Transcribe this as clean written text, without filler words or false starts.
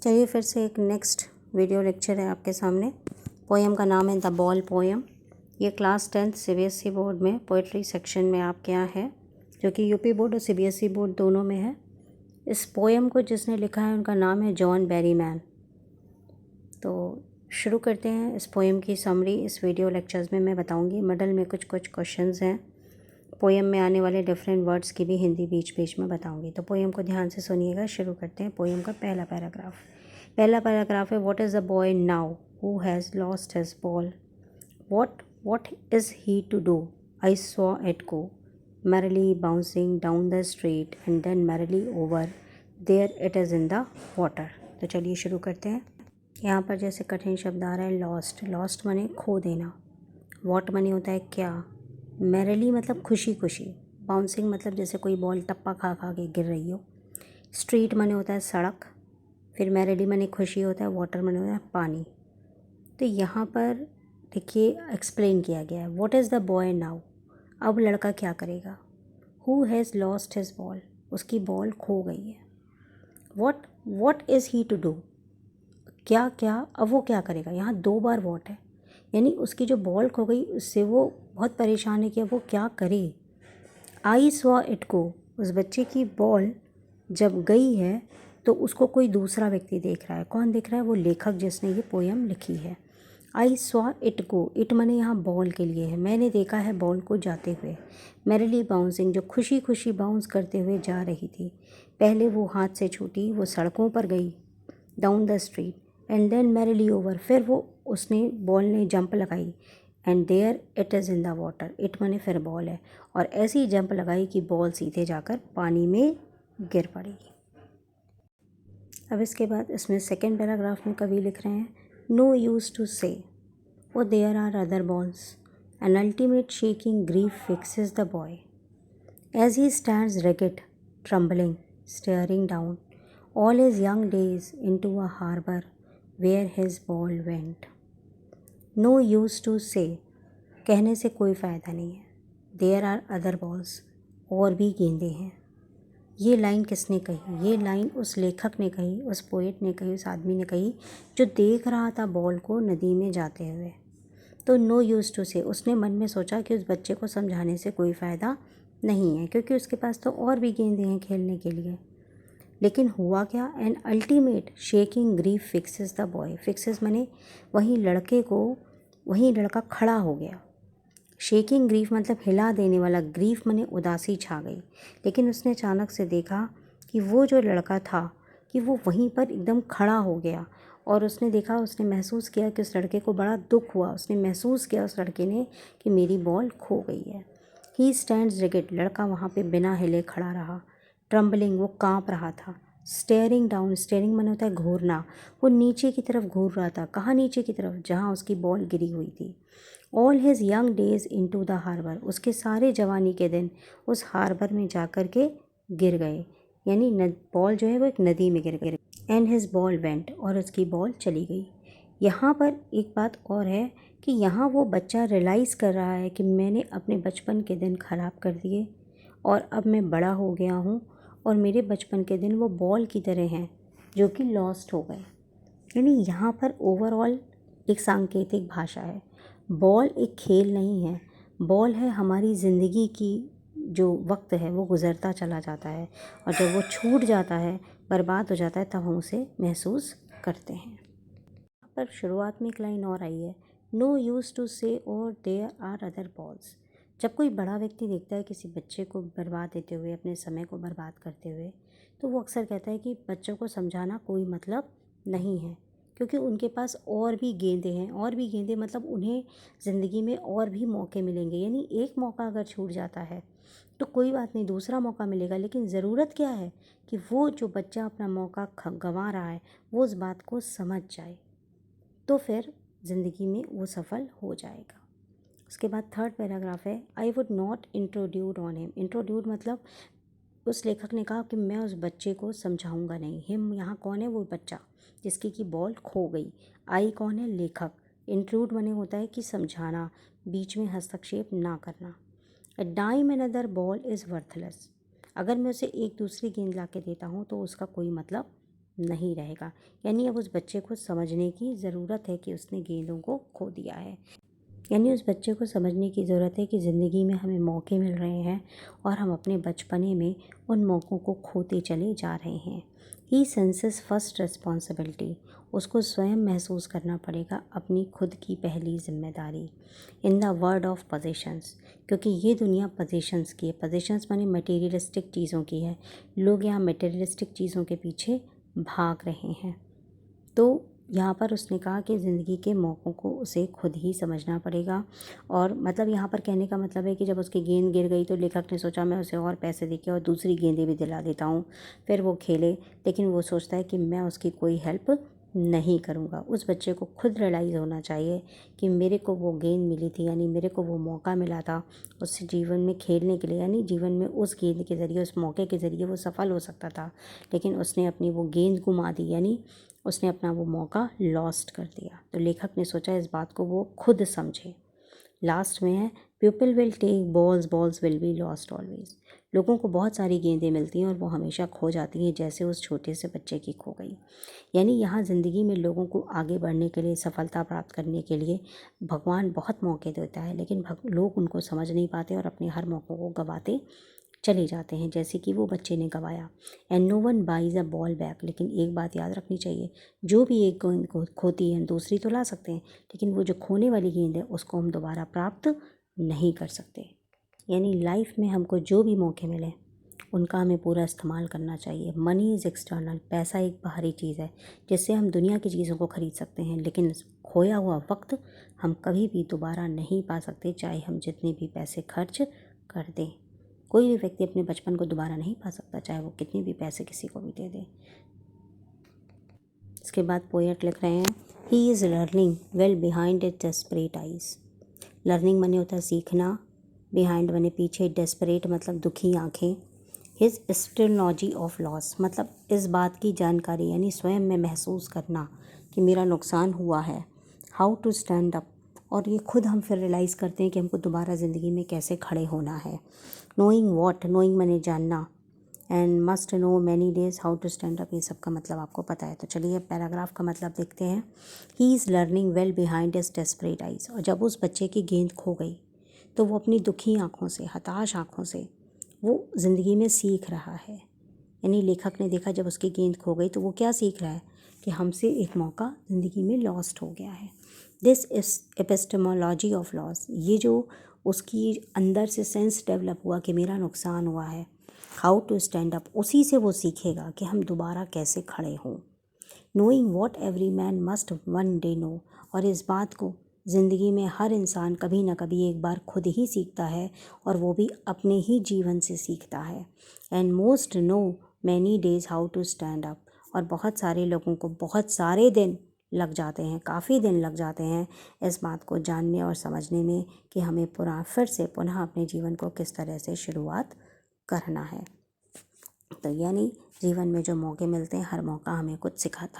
चलिए फिर से एक नेक्स्ट वीडियो लेक्चर है आपके सामने। पोएम का नाम है द बॉल पोएम। ये क्लास 10th सीबीएसई बोर्ड में पोइट्री सेक्शन में आपके यहाँ है, जो कि यूपी बोर्ड और सीबीएसई बोर्ड दोनों में है। इस पोएम को जिसने लिखा है उनका नाम है जॉन बेरीमैन। तो शुरू करते हैं इस पोएम की समरी। इस वीडियो लेक्चर्स में मैं बताऊंगी, मिडल में कुछ क्वेश्चंस हैं। पोएम में आने वाले डिफरेंट वर्ड्स की भी हिंदी बीच बीच में बताऊंगी। तो पोएम को ध्यान से सुनिएगा। शुरू करते हैं पोएम का पहला पैराग्राफ है what is the boy now who has lost his ball. What is he to do? I saw it go, merrily bouncing down the street and then merrily over. There it is in the water. तो चलिए शुरू करते हैं। यहाँ पर जैसे कठिन शब्द आ रहा है लॉस्ट माने खो देना, वॉट माने होता है क्या, मैरली मतलब खुशी खुशी, बाउंसिंग मतलब जैसे कोई बॉल टप्पा खा खा के गिर रही हो, स्ट्रीट माने होता है सड़क, फिर मैरली माने खुशी होता है, वाटर माने होता है पानी। तो यहाँ पर देखिए एक्सप्लेन किया गया है what is the boy now. अब लड़का क्या करेगा। Who has lost his ball, उसकी बॉल खो गई है। What is he to do, क्या क्या, अब वो क्या करेगा। यहाँ 2 बार वॉट है, यानी उसकी जो बॉल खो गई उससे वो बहुत परेशान है कि अब वो क्या करे। आई सॉ इट गो, उस बच्चे की बॉल जब गई है तो उसको कोई दूसरा व्यक्ति देख रहा है। कौन देख रहा है, वो लेखक जिसने ये पोएम लिखी है। I saw it go, it मने यहाँ बॉल के लिए है, मैंने देखा है बॉल को जाते हुए। मैरिली बाउंसिंग, जो खुशी खुशी बाउंस करते हुए जा रही थी। पहले वो हाथ से छूटी, वो सड़कों पर गई, down the street and then merrily over, फिर वो उसने बॉल ने जंप लगाई and there it is in the water, it मने फिर बॉल है, और ऐसी जंप लगाई कि बॉल सीधे जाकर पानी में गिर पड़ेगी। अब इसके बाद इसमें सेकेंड पैराग्राफ में कवि लिख रहे हैं No use to say, oh there are other balls. An ultimate shaking grief fixes the boy. As he stands rigid, trembling, staring down, all his young days into a harbor where his ball went. No use to say, कहने से कोई फ़ायदा नहीं है। There are other balls, और भी गेंदे हैं। ये लाइन किसने कही, ये लाइन उस लेखक ने कही, उस पोएट ने कही, उस आदमी ने कही जो देख रहा था बॉल को नदी में जाते हुए। तो नो यूज़ टू से, उसने मन में सोचा कि उस बच्चे को समझाने से कोई फ़ायदा नहीं है, क्योंकि उसके पास तो और भी गेंदे हैं खेलने के लिए। लेकिन हुआ क्या, an ultimate shaking grief fixes the boy. Fixes माने वहीं लड़का खड़ा हो गया। शेकिंग ग्रीफ मतलब हिला देने वाला, ग्रीफ माने उदासी छा गई। लेकिन उसने अचानक से देखा कि वो जो लड़का था कि वो वहीं पर एकदम खड़ा हो गया, और उसने देखा, उसने महसूस किया कि उस लड़के को बड़ा दुख हुआ। उसने महसूस किया उस लड़के ने कि मेरी बॉल खो गई है। ही स्टैंड्स रिगिड, लड़का वहाँ पे बिना हिले खड़ा रहा। ट्रम्बलिंग, वो काँप रहा था। स्टेयरिंग डाउन, स्टेयरिंग माने होता है घूरना, वो नीचे की तरफ घूर रहा था। कहाँ नीचे की तरफ, जहाँ उसकी बॉल गिरी हुई थी। All his young days into the harbour, उसके सारे जवानी के दिन उस हार्बर में जाकर के गिर गए, यानी बॉल जो है वो एक नदी में गिर गई। एंड हिज बॉल वेंट, और उसकी बॉल चली गई। यहाँ पर एक बात और है कि यहाँ वो बच्चा रियलाइज़ कर रहा है कि मैंने अपने बचपन के दिन ख़राब कर दिए और अब मैं बड़ा हो गया हूँ, और मेरे बचपन के दिन वो बॉल की तरह हैं जो कि लॉस्ट हो गए। यानी यहाँ पर ओवरऑल एक सांकेतिक भाषा है। बॉल एक खेल नहीं है, बॉल है हमारी ज़िंदगी की जो वक्त है वो गुज़रता चला जाता है, और जब वो छूट जाता है, बर्बाद हो जाता है, तब हम उसे महसूस करते हैं। यहाँ पर शुरुआत में एक लाइन और आई है, नो यूज़ टू से और देयर आर अदर बॉल्स। जब कोई बड़ा व्यक्ति देखता है किसी बच्चे को बर्बाद देते हुए, अपने समय को बर्बाद करते हुए, तो वो अक्सर कहता है कि बच्चों को समझाना कोई मतलब नहीं है, क्योंकि उनके पास और भी गेंदे हैं। और भी गेंदे मतलब उन्हें ज़िंदगी में और भी मौके मिलेंगे। यानी एक मौका अगर छूट जाता है तो कोई बात नहीं, दूसरा मौका मिलेगा। लेकिन ज़रूरत क्या है कि वो जो बच्चा अपना मौका गंवा रहा है वो उस बात को समझ जाए, तो फिर ज़िंदगी में वो सफल हो जाएगा। उसके बाद थर्ड पैराग्राफ है, I would not intruded on him. Intruded मतलब उस लेखक ने कहा कि मैं उस बच्चे को समझाऊंगा नहीं। हिम यहाँ कौन है, वो बच्चा जिसकी की बॉल खो गई। आई कौन है, लेखक। इंट्रूड माने होता है कि समझाना, बीच में हस्तक्षेप ना करना। A dime another ball is worthless, अगर मैं उसे एक दूसरी गेंद ला के देता हूँ तो उसका कोई मतलब नहीं रहेगा। यानी अब उस बच्चे को समझने की ज़रूरत है कि उसने गेंदों को खो दिया है। यानी उस बच्चे को समझने की ज़रूरत है कि ज़िंदगी में हमें मौके मिल रहे हैं और हम अपने बचपने में उन मौक़ों को खोते चले जा रहे हैं। ही सेंसेस फर्स्ट रिस्पॉन्सिबिलिटी, उसको स्वयं महसूस करना पड़ेगा अपनी खुद की पहली जिम्मेदारी। In the word of positions, क्योंकि ये दुनिया पोजीशंस की है। पोजीशंस माने मटेरियलिस्टिक चीज़ों की है। लोग यहाँ मटेरियलिस्टिक चीज़ों के पीछे भाग रहे हैं। तो यहाँ पर उसने कहा कि ज़िंदगी के मौक़ों को उसे खुद ही समझना पड़ेगा। और मतलब यहाँ पर कहने का मतलब है कि जब उसकी गेंद गिर गई तो लेखक ने सोचा मैं उसे और पैसे देके और दूसरी गेंदें भी दिला देता हूँ, फिर वो खेले। लेकिन वो सोचता है कि मैं उसकी कोई हेल्प नहीं करूँगा। उस बच्चे को खुद रियलाइज़ होना चाहिए कि मेरे को वो गेंद मिली थी, यानी मेरे को वो मौका मिला था उससे जीवन में खेलने के लिए, यानी जीवन में उस गेंद के ज़रिए, उस मौके के ज़रिए वो सफल हो सकता था, लेकिन उसने अपनी वो गेंद गुमा दी, यानी उसने अपना वो मौका लॉस्ट कर दिया। तो लेखक ने सोचा इस बात को वो खुद समझे। लास्ट में है people will take balls, balls will be lost always. लोगों को बहुत सारी गेंदें मिलती हैं और वो हमेशा खो जाती हैं, जैसे उस छोटे से बच्चे की खो गई। यानी यहाँ ज़िंदगी में लोगों को आगे बढ़ने के लिए, सफलता प्राप्त करने के लिए भगवान बहुत मौके देता है, लेकिन लोग उनको समझ नहीं पाते और अपने हर मौक़ों को गंवाते चले जाते हैं, जैसे कि वो बच्चे ने गंवाया। And no one buys a ball back, लेकिन एक बात याद रखनी चाहिए, जो भी एक गेंद को खोती है दूसरी तो ला सकते हैं, लेकिन वो जो खोने वाली गेंद है उसको हम दोबारा प्राप्त नहीं कर सकते। यानी लाइफ में हमको जो भी मौके मिले उनका हमें पूरा इस्तेमाल करना चाहिए। मनी इज़ एक्सटर्नल, पैसा एक बाहरी चीज़ है जिससे हम दुनिया की चीज़ों को ख़रीद सकते हैं, लेकिन खोया हुआ वक्त हम कभी भी दोबारा नहीं पा सकते, चाहे हम जितने भी पैसे खर्च कर दें। कोई भी व्यक्ति अपने बचपन को दोबारा नहीं पा सकता, चाहे वो कितने भी पैसे किसी को भी दे दे। इसके बाद पोएट लिख रहे हैं, he is learning well behind it desperate eyes. Learning माने होता है सीखना, बिहाइंड माने पीछे, डेस्परेट मतलब दुखी आँखें। हिज स्टेनोलॉजी ऑफ लॉस मतलब इस बात की जानकारी, यानी स्वयं में महसूस करना कि मेरा नुकसान हुआ है। हाउ टू स्टैंड अप, और ये खुद हम फिर रियलाइज़ करते हैं कि हमको दोबारा ज़िंदगी में कैसे खड़े होना है। नोइंग वॉट, नोइंग माने जानना, and must know many days how to stand up, ये सब का मतलब आपको पता है। तो चलिए पैराग्राफ का मतलब देखते हैं। He is learning well behind his desperate eyes, और जब उस बच्चे की गेंद खो गई तो वो अपनी दुखी आँखों से, हताश आँखों से वो ज़िंदगी में सीख रहा है। यानी लेखक ने देखा जब उसकी गेंद खो गई तो वो क्या सीख रहा है कि हमसे एक मौका ज़िंदगी में लॉस्ट हो गया है। This is epistemology of loss, ये जो उसकी अंदर से सेंस डेवलप हुआ कि मेरा नुकसान हुआ है। हाउ टू स्टैंड अप, उसी से वो सीखेगा कि हम दोबारा कैसे खड़े हों। Knowing what every man must one day know, और इस बात को ज़िंदगी में हर इंसान कभी ना कभी एक बार खुद ही सीखता है, और वो भी अपने ही जीवन से सीखता है। And most know many days how to stand up, और बहुत सारे लोगों को बहुत सारे दिन लग जाते हैं, काफ़ी दिन लग जाते हैं इस बात को जानने और समझने में कि हमें फिर से पुनः अपने जीवन को किस तरह से शुरुआत करना है। तो यानी जीवन में जो मौके मिलते हैं, हर मौका हमें कुछ सिखाता है।